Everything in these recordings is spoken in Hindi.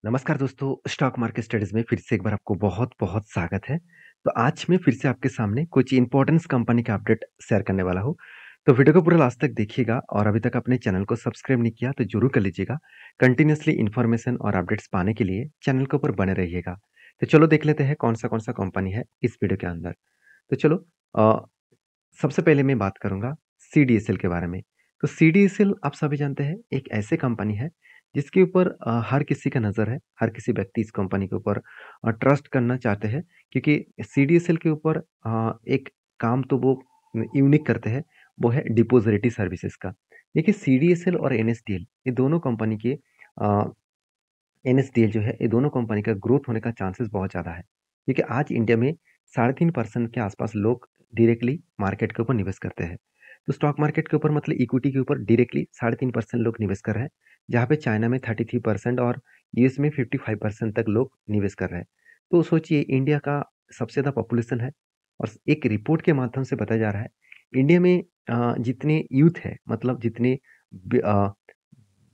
नमस्कार दोस्तों, स्टॉक मार्केट स्टडीज़ में फिर से एक बार आपको बहुत-बहुत स्वागत है। तो आज मैं फिर से आपके सामने कुछ इम्पोर्टेंस कंपनी का अपडेट शेयर करने वाला हूँ। तो वीडियो को पूरा लास्ट तक देखिएगा और अभी तक अपने चैनल को सब्सक्राइब नहीं किया तो ज़रूर कर लीजिएगा। कंटिन्यूअसली इन्फॉर्मेशन और अपडेट्स पाने के लिए चैनल के ऊपर बने रहिएगा। तो चलो देख लेते हैं कौन-सा कंपनी है इस वीडियो के अंदर। तो चलो अ, सबसे पहले मैं बात करूँगा सीडीएसएल के बारे में। तो सीडीएसएल आप सभी जानते हैं एक ऐसी कंपनी है जिसके ऊपर हर किसी का नज़र है, हर किसी व्यक्ति इस कंपनी के ऊपर ट्रस्ट करना चाहते हैं क्योंकि सीडीएसएल के ऊपर एक काम तो वो यूनिक करते हैं, वो है डिपॉजिटरी सर्विसेज का। देखिए सीडीएसएल और एनएसडीएल ये दोनों कंपनी के एनएसडीएल जो है ये दोनों कंपनी का ग्रोथ होने का चांसेस बहुत ज़्यादा है क्योंकि आज इंडिया में 3.5% के आसपास लोग डायरेक्टली मार्केट के ऊपर निवेश करते हैं। तो स्टॉक मार्केट के ऊपर मतलब इक्विटी के ऊपर डायरेक्टली 3.5% लोग निवेश कर रहे हैं, जहाँ पे चाइना में 33% और यूएस में 55% तक लोग निवेश कर रहे हैं। तो सोचिए इंडिया का सबसे ज़्यादा पॉपुलेशन है और एक रिपोर्ट के माध्यम से बताया जा रहा है, इंडिया में जितने यूथ है मतलब जितने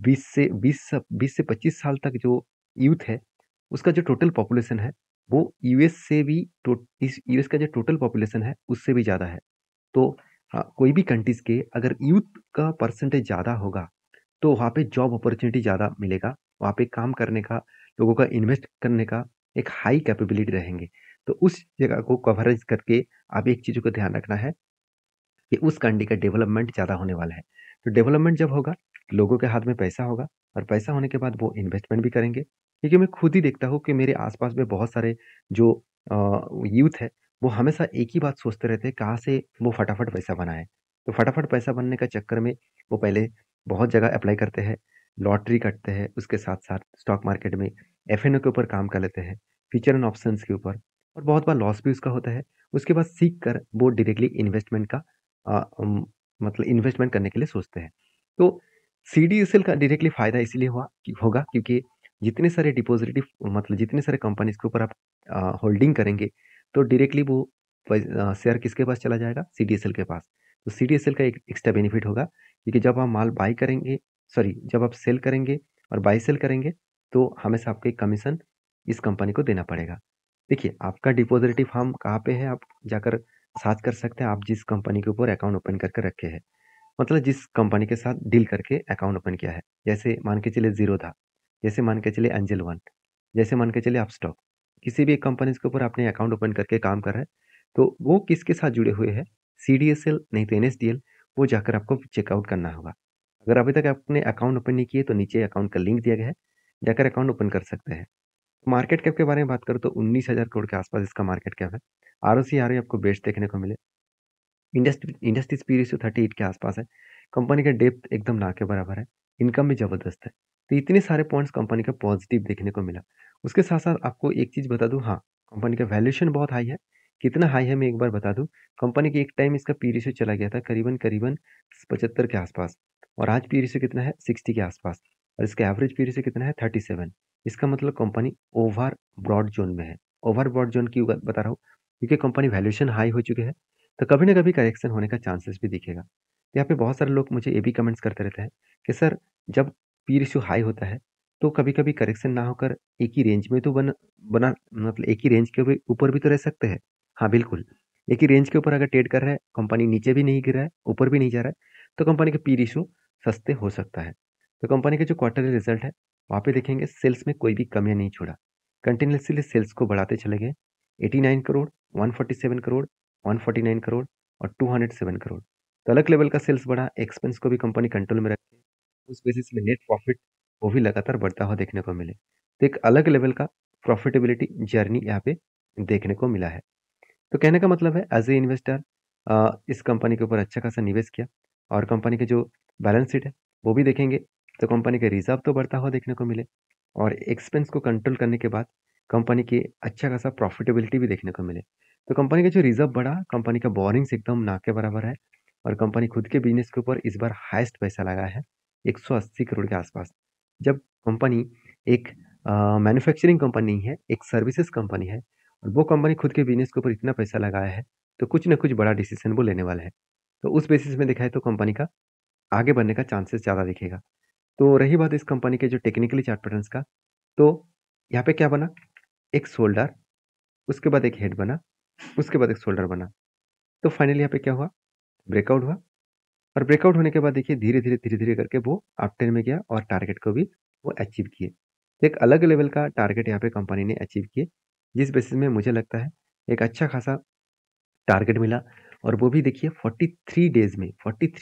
20 से 25 साल तक जो यूथ है, उसका जो टोटल पॉपुलेशन है, वो यूएस से भी इस यूएस का जो टोटल पॉपुलेशन है, उससे भी ज़्यादा है। तो कोई भी कंट्रीज़ के अगर यूथ का परसेंटेज ज़्यादा होगा, तो वहाँ पे जॉब अपॉर्च्युनिटी ज़्यादा मिलेगा, वहाँ पे काम करने का, लोगों का इन्वेस्ट करने का एक हाई कैपेबिलिटी रहेंगे। तो उस जगह को कवरेज करके आप एक चीज़ को ध्यान रखना है कि उस कंट्री का डेवलपमेंट ज़्यादा होने वाला है। तो डेवलपमेंट जब होगा, लोगों के हाथ में पैसा होगा और पैसा होने के बाद वो इन्वेस्टमेंट भी करेंगे। क्योंकि मैं खुद ही देखता हूँ कि मेरे आस-पास में बहुत सारे जो यूथ है, वो हमेशा एक ही बात सोचते रहते हैं, कहाँ से वो फटाफट पैसा बनाएँ। तो फटाफट पैसा बनने के चक्कर में वो पहले बहुत जगह अप्लाई करते हैं, लॉटरी काटते हैं, उसके साथ-साथ स्टॉक मार्केट में एफएनओ के ऊपर काम कर लेते हैं, फ्यूचर एंड ऑप्शंस के ऊपर और बहुत बार लॉस भी उसका होता है। उसके बाद सीख कर वो डायरेक्टली इन्वेस्टमेंट का अ, मतलब इन्वेस्टमेंट करने के लिए सोचते हैं। तो सीडीएसएल का डायरेक्टली फ़ायदा इसीलिए होगा क्योंकि जितने सारे डिपॉज़िटरी मतलब जितने सारे कंपनीज़ के ऊपर आप होल्डिंग करेंगे, तो डायरेक्टली वो शेयर किसके पास चला जाएगा? सीडीएसएल के पास। तो सीडीएसएल का एक एक्स्ट्रा बेनिफिट होगा क्योंकि जब आप माल बाय करेंगे सॉरी जब आप सेल करेंगे और बाय सेल करेंगे, तो हमेशा आपको एक कमीशन इस कंपनी को देना पड़ेगा। देखिए, आपका डिपॉज़िटरी फार्म कहाँ पे है, आप जाकर सर्च कर सकते हैं, आप जिस कंपनी के ऊपर अकाउंट ओपन करके रखे हैं। मतलब जिस कंपनी के साथ डील करके अकाउंट ओपन किया है। जैसे मान के चलिए ज़ीरोधा, जैसे मान के चलिए एंजल वन, जैसे मान के चलिए अपस्टॉक। किसी भी एक कंपनीज़ के ऊपर आपने अकाउंट ओपन करके काम कर रहे हैं, तो वो किसके साथ जुड़े हुए हैं? सीडीएसएल नहीं तो एनएसडीएल, वो जाकर आपको चेकआउट करना होगा। अगर अभी तक आपने अकाउंट ओपन नहीं किए, तो नीचे अकाउंट का लिंक दिया गया है, जाकर अकाउंट ओपन कर सकते हैं। मार्केट कैप के बारे में बात करूँ तो 19,000 करोड़ के आसपास इसका मार्केट कैप है। आरओसी आरओई आपको बेस्ट देखने को मिले। इंडस्ट्रीज पी रेशियो 38 के आसपास है। कंपनी का डेप्थ एकदम ना के बराबर है। इनकम भी ज़बरदस्त है। तो इतने सारे पॉइंट्स कंपनी का पॉजिटिव देखने को मिला। उसके साथ-साथ आपको एक चीज़ बता दूँ हाँ, कंपनी का वैल्यूएशन बहुत हाई है। कितना हाई है मैं एक बार बता दूँ। कंपनी की एक टाइम इसका पी रेशियो चला गया था करीबन-करीबन 75 के आसपास और आज पी रेशियो कितना है 60 के आसपास और इसका एवरेज पी रेशियो कितना है 37। इसका मतलब कंपनी ओवर ब्रॉड ज़ोन में है। ओवर ब्रॉड ज़ोन क्यों बता रहा हूँ? क्योंकि कंपनी वैल्यूएशन हाई हो चुके हैं तो कभी ना कभी करेक्शन होने का चांसेस भी दिखेगा। तो यहाँ पे बहुत सारे लोग मुझे ये भी कमेंट्स करते रहते हैं कि सर जब पी रेशियो हाई होता है, तो कभी-कभी करेक्शन ना होकर एक ही रेंज में तो बना मतलब एक ही रेंज के भी ऊपर भी तो रह सकते हैं। हाँ, बिल्कुल। एक ही रेंज के ऊपर अगर ट्रेड कर रहा है, कंपनी नीचे भी नहीं गिर रहा है, ऊपर भी नहीं जा रहा है, तो कंपनी का पी रेशियो सस्ते हो सकता है। तो कंपनी के जो क्वार्टरली रिजल्ट है, वहाँ पे देखेंगे सेल्स में कोई भी कमियाँ नहीं छोड़ा। कंटिन्यूअसली सेल्स को बढ़ाते चले गए। 89 करोड़, 147 करोड़ 149 करोड़ और 207 करोड़। तो अलग लेवल का सेल्स बढ़ा, एक्सपेंस को भी कंपनी कंट्रोल में रखे। उस बेसिस में नेट प्रॉफिट वो भी लगातार बढ़ता हुआ देखने को मिले। तो एक अलग लेवल का प्रॉफिटेबिलिटी जर्नी यहाँ पे देखने को मिला है। तो कहने का मतलब है एज़ ए इन्वेस्टर इस कंपनी के ऊपर अच्छा खासा निवेश किया और कंपनी के जो बैलेंस शीट है, वो भी देखेंगे तो कंपनी के रिज़र्व तो बढ़ता हुआ देखने को मिले और एक्सपेंस को कंट्रोल करने के बाद कंपनी की अच्छा खासा प्रॉफिटेबिलिटी भी देखने को मिले। तो कंपनी का जो रिज़र्व बढ़ा, कंपनी का बोरिंग्स एकदम ना के बराबर है और कंपनी खुद के बिज़नेस के ऊपर इस बार हाईएस्ट पैसा लगाया है, 180 करोड़ के आसपास। जब कंपनी एक मैन्युफैक्चरिंग कंपनी नहीं है, एक सर्विसेज़ कंपनी है और वो कंपनी खुद के बिज़नेस के ऊपर इतना पैसा लगाया है, तो कुछ ना कुछ बड़ा डिसीज़न वो लेने वाला है। तो उस बेसिस में देखा है तो कंपनी का आगे बढ़ने का चांसेस ज़्यादा दिखेगा। तो रही बात इस कंपनी के जो टेक्निकली चार्ट पैटर्न्स का, तो यहाँ पे क्या बना, एक शोल्डर, उसके बाद एक हेड बना, उसके बाद एक शोल्डर बना। तो फाइनली यहाँ पे क्या हुआ, ब्रेकआउट हुआ। और ब्रेकआउट होने के बाद देखिए धीरे धीरे करके वो अपट्रेंड में गया और टारगेट को भी वो अचीव किए। तो एक अलग लेवल का टारगेट यहाँ पे कंपनी ने अचीव किए, जिस बेसिस में मुझे लगता है एक अच्छा खासा टारगेट मिला। और वो भी देखिए 43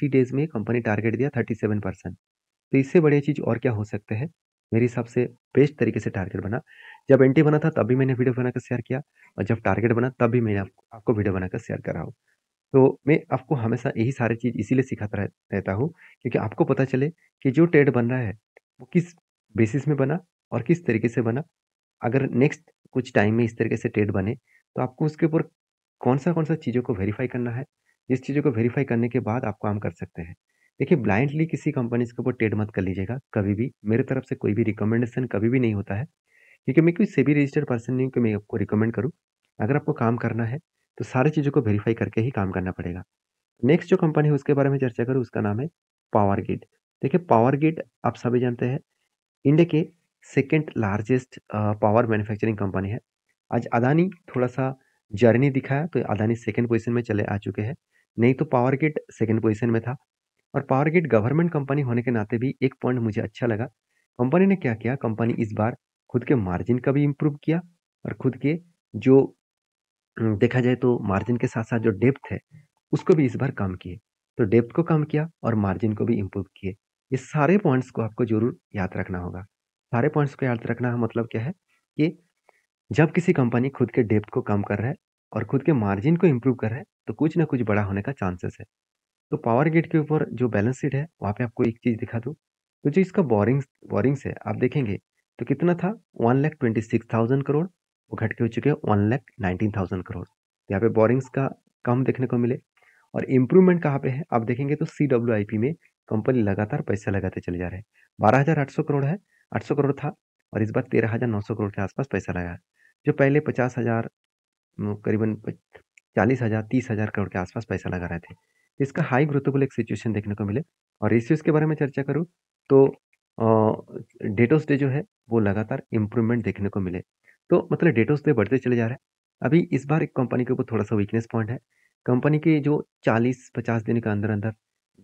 डेज में कंपनी टारगेट दिया 37%। तो इससे बढ़िया चीज़ और क्या हो सकते हैं। मेरे हिसाब से बेस्ट तरीके से टारगेट बना। जब एंट्री बना था तब भी मैंने वीडियो बनाकर शेयर किया, और जब टारगेट बना तब भी मैंने आपको वीडियो बनाकर शेयर कर रहा हूँ। तो मैं आपको हमेशा यही सारी चीज़ इसीलिए सिखाता रहता हूँ, क्योंकि आपको पता चले कि जो ट्रेड बन रहा है वो किस बेसिस में बना और किस तरीके से बना। अगर नेक्स्ट कुछ टाइम में इस तरीके से ट्रेड बने तो आपको उसके ऊपर कौन सा चीज़ों को वेरीफाई करना है, जिस चीज़ों को वेरीफाई करने के बाद आप काम कर सकते हैं। देखिए ब्लाइंडली किसी कंपनी के ऊपर ट्रेड मत कर लीजिएगा कभी भी। मेरे तरफ से कोई भी रिकमेंडेशन कभी भी नहीं होता है, क्योंकि मैं कोई सेबी रजिस्टर्ड पर्सन नहीं हूँ कि मैं आपको रिकमेंड करूँ। अगर आपको काम करना है तो सारी चीज़ों को वेरीफाई करके ही काम करना पड़ेगा। नेक्स्ट जो कंपनी है उसके बारे में चर्चा करूँ, उसका नाम है पावर ग्रिड। देखिए पावर ग्रिड आप सभी जानते हैं इंडिया के second largest power manufacturing company है। आज अदानी थोड़ा-सा जर्नी दिखाया तो अदानी सेकंड पोज़ीशन में चले आ चुके हैं। नहीं तो पावर ग्रिड सेकंड पोज़ीशन में था। और पावर ग्रिड गवर्नमेंट कंपनी होने के नाते भी एक पॉइंट मुझे अच्छा लगा। कंपनी ने क्या किया, कंपनी इस बार खुद के मार्जिन का भी इम्प्रूव किया, और खुद के जो देखा जाए तो मार्जिन के साथ-साथ जो डेप्थ है, उसको भी इस बार कम किए। तो डेप्थ को कम किया और मार्जिन को भी इम्प्रूव किए। ये सारे पॉइंट्स को आपको ज़रूर याद रखना होगा। सारे पॉइंट्स को याद रखना का मतलब क्या है कि जब किसी कंपनी खुद के डेप्थ को कम कर रहा है और खुद के मार्जिन को इम्प्रूव कर रहा है, तो कुछ ना कुछ बड़ा होने का चांसेस है। तो पावर ग्रिड के ऊपर जो बैलेंस शीट है, वहाँ पे आपको एक चीज़ दिखा दूँ, तो जो इसका बोरिंग्स है, आप देखेंगे तो कितना था 1,26,000 करोड़, वो घट के हो चुके हैं 1,19,000 करोड़। यहाँ पे बोरिंग्स का कम देखने को मिले। और इम्प्रूवमेंट कहाँ पे है, आप देखेंगे तो CWIP में कंपनी लगातार पैसा लगाते चले जा रहे हैं। 12,800 करोड़ है, 800 करोड़ था, और इस बार 13,900 करोड़ के आसपास पैसा लगा है। जो पहले 50,000 करीबन 40,000 30,000 करोड़ के आसपास पैसा लगा रहे थे। इसका हाई ग्रोथेबल एक सिचुएशन देखने को मिले। और रेशियोज के बारे में चर्चा करूँ तो डेटोस डे जो है वो लगातार इम्प्रूवमेंट देखने को मिले। तो मतलब डेटोस डे बढ़ते चले जा रहे हैं। अभी इस बार एक कंपनी के ऊपर थोड़ा सा वीकनेस पॉइंट है। कंपनी के जो 40-50 दिन के अंदर अंदर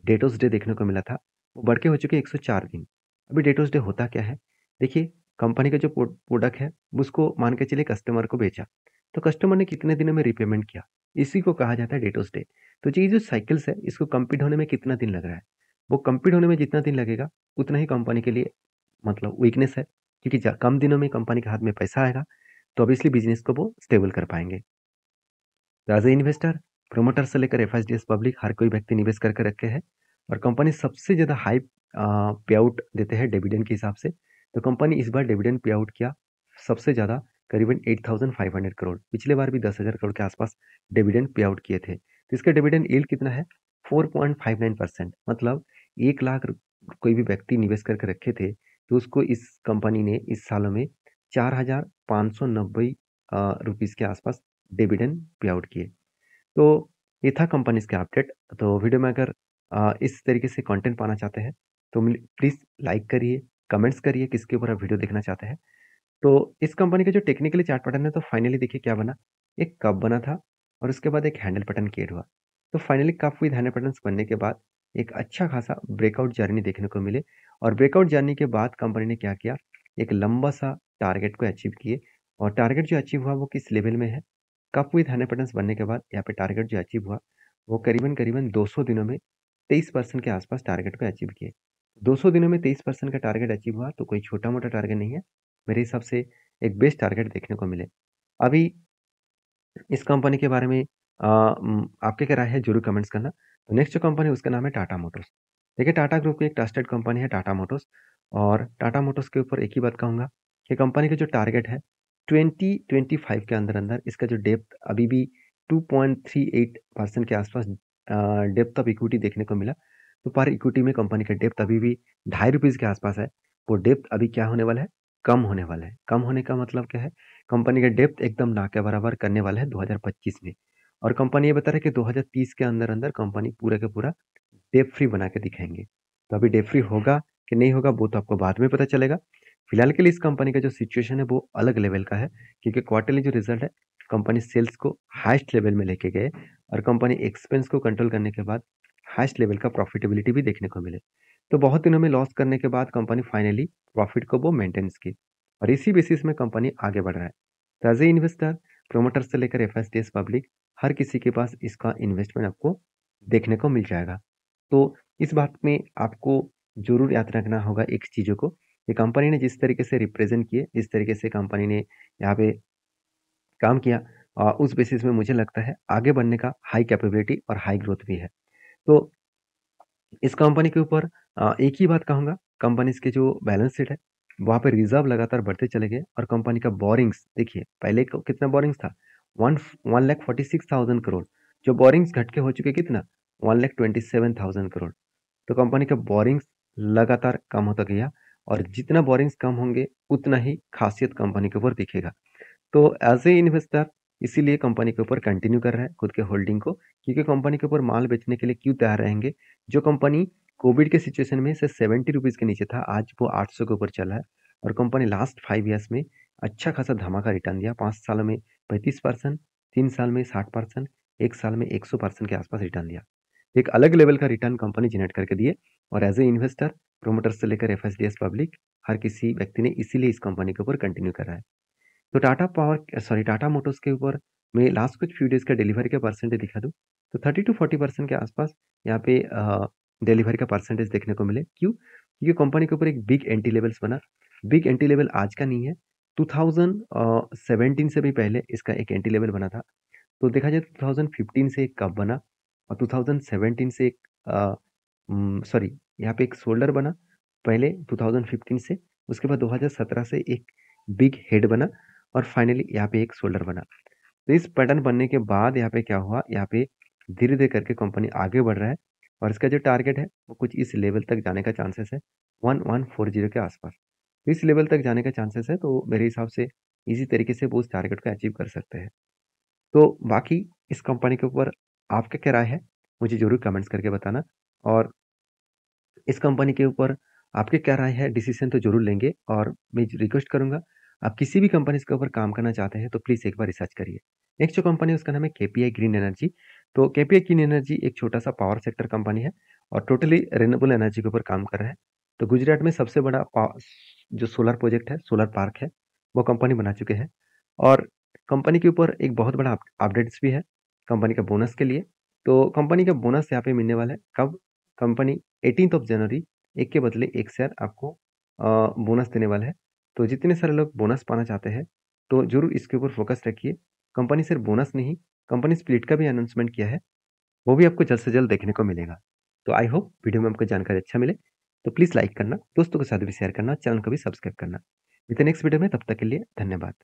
डेटोस डे देखने को मिला था, वो बढ़ के हो चुके 104 दिन। अभी डेटोस डे होता क्या है, देखिए कंपनी का जो प्रोडक्ट है उसको मान के चलिए कस्टमर को बेचा, तो कस्टमर ने कितने दिनों में रिपेमेंट किया, इसी को कहा जाता है डेटोस डे। तो ये जो साइकिल्स है इसको कंप्लीट होने में कितना दिन लग रहा है, वो कंप्लीट होने में जितना दिन लगेगा उतना ही कंपनी के लिए मतलब वीकनेस है, क्योंकि कम दिनों में कंपनी के हाथ में पैसा आएगा तो ऑब्वियसली बिजनेस को वो स्टेबल कर पाएंगे। तो एज ए इन्वेस्टर, प्रोमोटर से लेकर एफएसडीएस पब्लिक हर कोई व्यक्ति निवेश करके रखे हैं। और कंपनी सबसे ज़्यादा हाई पे आउट देते हैं डिविडेंड के हिसाब से। तो कंपनी इस बार डिविडेंड पे आउट किया सबसे ज़्यादा, करीबन 8,500 करोड़। पिछले बार भी 10,000 करोड़ के आसपास डिविडेंड पे आउट किए थे। तो इसका डिविडेंड यील्ड कितना है, 4.59%। मतलब 1 लाख कोई भी व्यक्ति निवेश करके रखे थे तो उसको इस कंपनी ने इस सालों में 4,590 रुपीज़ के आसपास डिविडेंड पे आउट किए। तो ये था कंपनीज़ का अपडेट। तो वीडियो में अगर इस तरीके से कंटेंट पाना चाहते हैं तो प्लीज़ लाइक करिए, कमेंट्स करिए किसके ऊपर आप वीडियो देखना चाहते हैं। तो इस कंपनी का जो टेक्निकली चार्ट पैटर्न है, तो फाइनली देखिए क्या बना, एक कप बना था और उसके बाद एक हैंडल पैटर्न क्रिएट हुआ। तो finally cup with handle patterns बनने के बाद एक अच्छा खासा ब्रेकआउट जर्नी देखने को मिले। और ब्रेकआउट जर्नी के बाद कंपनी ने क्या किया, एक लंबा सा टारगेट को अचीव किए। और टारगेट जो अचीव हुआ वो किस लेवल में है, कप विद हैंडल पैटर्न्स बनने के बाद यहाँ पे टारगेट जो अचीव हुआ वो करीबन 200 दिनों में 23% के आसपास टारगेट को अचीव किए। 200 दिनों में 23% का टारगेट अचीव हुआ तो कोई छोटा मोटा टारगेट नहीं है। मेरे हिसाब से एक बेस्ट टारगेट देखने को मिले। अभी इस कंपनी के बारे में आपकी क्या राय है ज़रूर कमेंट्स करना। तो नेक्स्ट जो कंपनी है उसका नाम है टाटा मोटर्स। देखिए टाटा ग्रुप की एक ट्रस्टेड कंपनी है टाटा मोटर्स। और टाटा मोटर्स के ऊपर एक ही बात कहूँगा कि कंपनी का जो टारगेट है 2025 के अंदर-अंदर इसका जो डेप्थ अभी भी 2.38% के आसपास डेप्थ ऑफ इक्विटी देखने को मिला। तो पर इक्विटी में कंपनी का डेप्थ अभी भी ₹2.5 के आसपास है। वो डेप्थ अभी क्या होने वाला है, कम होने वाला है। कम होने का मतलब क्या है, कंपनी का डेप्थ एकदम ना के बराबर करने वाला है 2025 में। और कंपनी ये बता रहा है कि 2030 के अंदर-अंदर कंपनी पूरा का पूरा डेप्ट फ्री बना के दिखाएँगे। तो अभी डेप्ट फ्री होगा कि नहीं होगा वो तो आपको बाद में पता चलेगा। फिलहाल के लिए इस कंपनी का जो सिचुएशन है वो अलग लेवल का है, क्योंकि क्वार्टरली जो रिजल्ट है कंपनी सेल्स को हाईएस्ट लेवल में लेके गए और कंपनी एक्सपेंस को कंट्रोल करने के बाद हाईएस्ट लेवल का प्रॉफिटेबिलिटी भी देखने को मिले। तो बहुत दिनों में लॉस करने के बाद कंपनी फाइनली प्रॉफिट को वो मेंटेन्स की और इसी बेसिस में कंपनी आगे बढ़ रहा है। तो एज ए इन्वेस्टर, प्रोमोटर से लेकर एफएसडीएस पब्लिक, हर किसी के पास इसका इन्वेस्टमेंट आपको देखने को मिल जाएगा। तो इस बात में आपको जरूर याद रखना होगा एक चीज़ों को, कि कंपनी ने जिस तरीके से रिप्रेजेंट किए, जिस तरीके से कंपनी ने यहाँ पे काम किया, उस बेसिस में मुझे लगता है आगे बढ़ने का हाई कैपेबिलिटी और हाई ग्रोथ भी है। तो इस कंपनी के ऊपर एक ही बात कहूँगा, कंपनीज के जो बैलेंस शीट है वहाँ पे रिजर्व लगातार बढ़ते चले गए और कंपनी का बोरिंग्स देखिए, पहले कितना बोरिंग्स था, 1,46,000 करोड़, जो बोरिंग्स घट के हो चुके कितना, 1,27,000 करोड़। तो कंपनी का बोरिंग्स लगातार कम होता गया और जितना बोरिंग्स कम होंगे उतना ही खासियत कंपनी के ऊपर दिखेगा। तो एज ए इन्वेस्टर इसीलिए कंपनी के ऊपर कंटिन्यू कर रहा है खुद के होल्डिंग को, क्योंकि कंपनी के ऊपर माल बेचने के लिए क्यों तैयार रहेंगे। जो कंपनी कोविड के सिचुएशन में से 70 रुपीज़ के नीचे था, आज वो 800 के ऊपर चला है और कंपनी लास्ट 5 ईयर्स में अच्छा खासा धमाका रिटर्न दिया। 5 सालों में 35%, 3 साल में 60%, 1 साल में 100% के आसपास रिटर्न दिया। एक अलग लेवल का रिटर्न कंपनी जनरेट करके दिए और एज ए इन्वेस्टर, प्रोमोटर से लेकर एफएसडीएस पब्लिक, हर किसी व्यक्ति ने इसीलिए इस कंपनी के ऊपर कंटिन्यू करा है। तो टाटा मोटर्स के ऊपर मैं लास्ट कुछ फ्यू डेज़ का डिलीवरी का परसेंटेज दिखा दूँ, तो 30 टू 40% के आसपास यहाँ पे डिलीवरी का परसेंटेज देखने को मिले। क्यों? क्योंकि कंपनी के ऊपर एक बिग एंट्री लेवल्स बना। बिग एंट्री लेवल आज का नहीं है, 2017 से भी पहले इसका एक एंट्री लेवल बना था। तो देखा जाए 2015 से एक कप बना और 2017 से एक सॉरी, यहाँ पे एक शोल्डर बना पहले 2015 से, उसके बाद 2017 से एक बिग हेड बना और फाइनली यहाँ पे एक शोल्डर बना। तो इस पैटर्न बनने के बाद यहाँ पे क्या हुआ, यहाँ पे धीरे-धीरे करके कंपनी आगे बढ़ रहा है और इसका जो टारगेट है वो कुछ इस लेवल तक जाने का चांसेस है, 1140 के आसपास। तो इस लेवल तक जाने का चांसेस है, तो मेरे हिसाब से इसी तरीके से वो उस टारगेट को अचीव कर सकते हैं। तो बाकी इस कंपनी के ऊपर आपका क्या राय है? मुझे ज़रूर कमेंट्स करके बताना और इस कंपनी के ऊपर आपकी क्या राय है? डिसीज़न तो ज़रूर लेंगे और मैं रिक्वेस्ट करूँगा, आप किसी भी कंपनीज़ के ऊपर काम करना चाहते हैं तो प्लीज़ एक बार रिसर्च करिए। नेक्स्ट जो कंपनी है उसका नाम है केपीआई ग्रीन एनर्जी। तो केपीआई ग्रीन एनर्जी एक छोटा-सा पावर सेक्टर कंपनी है और टोटली रिन्यूएबल एनर्जी के ऊपर काम कर रहा है। तो गुजरात में सबसे बड़ा जो सोलर प्रोजेक्ट है, सोलर पार्क है, वो कंपनी बना चुके हैं और कंपनी के ऊपर एक बहुत बड़ा अपडेट्स भी है कंपनी का बोनस के लिए। तो कंपनी का बोनस यहाँ पे मिलने वाला है कब? कंपनी 18th ऑफ जनवरी एक के बदले एक शेयर आपको बोनस देने वाला है। तो जितने सारे लोग बोनस पाना चाहते हैं, तो ज़रूर इसके ऊपर फोकस रखिए। कंपनी सिर्फ बोनस नहीं, कंपनी स्प्लिट का भी अनाउंसमेंट किया है, वो भी आपको जल्द से जल्द देखने को मिलेगा। तो आई होप वीडियो में आपको जानकारी अच्छा मिले, तो प्लीज़ लाइक करना, दोस्तों के साथ भी शेयर करना, चैनल को भी सब्सक्राइब करना। मिलते हैं नेक्स्ट वीडियो में, तब तक के लिए धन्यवाद।